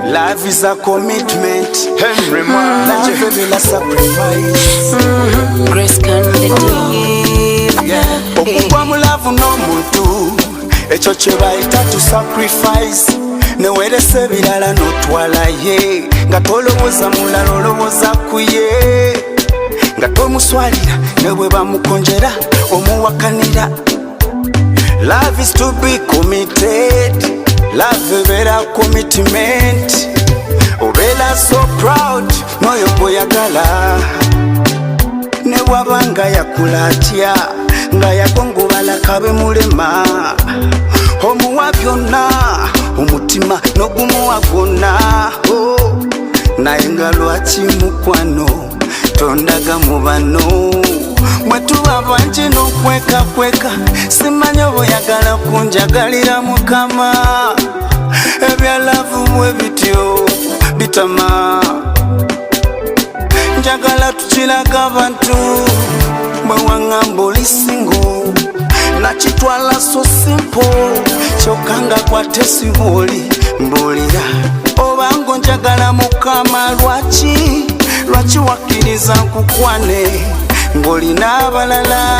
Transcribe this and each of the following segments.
Life is a commitment. Henry Moore. Life is a sacrifice. Grace can okugwa mu love n'omuntu ekyo kye bayita to sacrifice. Neweresa ebirala n'otwala ye nga tolowooza mulala olowooza ku ye nga tomuswalira ne bwe bamukonjera omuwakanira. Love is to be committed. Love ebeera commitment. Obeera so proud n'oyo gw'oyagala ne bw'abanga yakula atya nga yakongobala kabe mulema. Omuwa byonna omutima n'ogumuwa gwonna, naye nga lwaki mukwano tondaga mu bano mwe tuba bangi n'okwekakweka. Simanyi oba oyagala kunjagalira Mukama. Ebyalavu bwe bityo bitama, njagala tukiraga abantu bwe waŋŋamba oli single nakitwala so simple kyokka nga kwate sibooli mbuulira obango njagala Mukama. Lwaki wakkiriza nkukwane ng'olina abalala?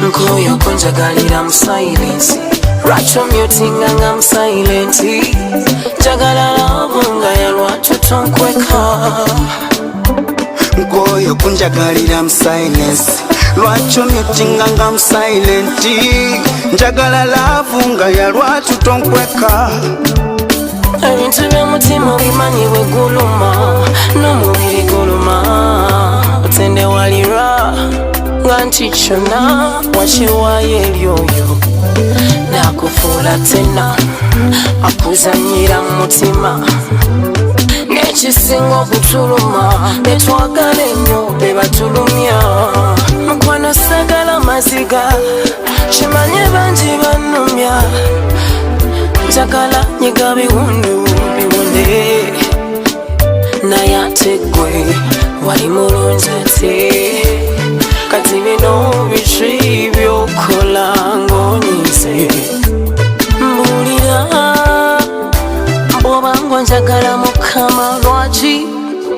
Nkoyo kunjagalira mu silence. Lwaki omyutinga nga mu silent? Njagala love nga ya lwaki tonkweka. Nkoyo kunjagalira mu silence. Lwaki omyutinga nga mu silent? Njagala love nga ya lwaki tonkweka. Ebintu by'omutima obimanyi bwe guluma n'omubiri guluma. Otendewalirwa nga nti kyonna wakiwaayo eri oyo n'akufuula tena akuzanyira mu mutima. N'ekisinga okutuluma be twagala ennyo be batulumya. Mukwano sagala maziga kimanye bangi bannumya. Njagala nyiga biwundu biwunde naye ate ggwe wali mulungi ate. Kati bino biki by'okola ng'onyize? Mbuulira bw'obanga njagala Mukama.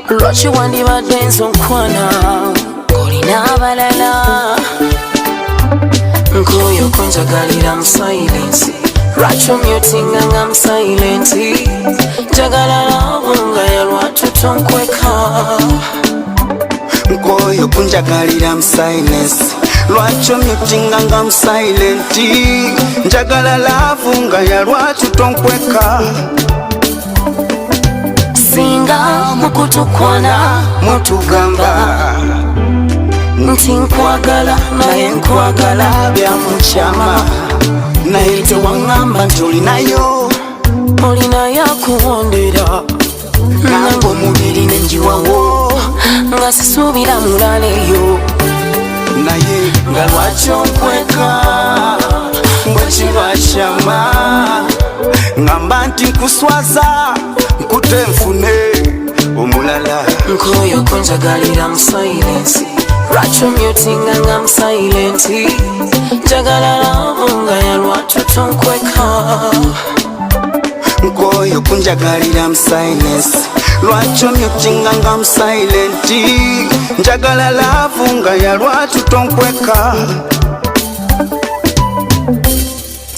Lwaki wandibadde nzonkwana ng'olina abalala? Nkoyo kunjagalira mu silence. Lwaki omyutinga nga mu silent? Njagala love nga ya lwaki tonkweka. Nkoyo kunjagalira mu silence. Lwaki omyutinga nga mu silent? Njagala love nga ya lwaki tonkweka. Singa mukutukwana mutugamba nti nkwagala naye nkwagala bya mukyama. Naye tewaŋŋamba nti olinayo akuwondera nange omubiri nenjiwawo nga sisuubira mulala eyo. naye nga lwaki onkweka bwe kiba kyama. ŋŋamba nti nkuswaza nkute nfune omulala. Nkoyo kunjagalira mu silence. Lwaki omyutinga nga mu silent? Njagala love nga ya lwaki tonkweka. Nkoyo kunjagalira mu silence. Lwaki omyutinga nga mu silent? Njagala love nga ya lwaki tonkweka.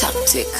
Tactic.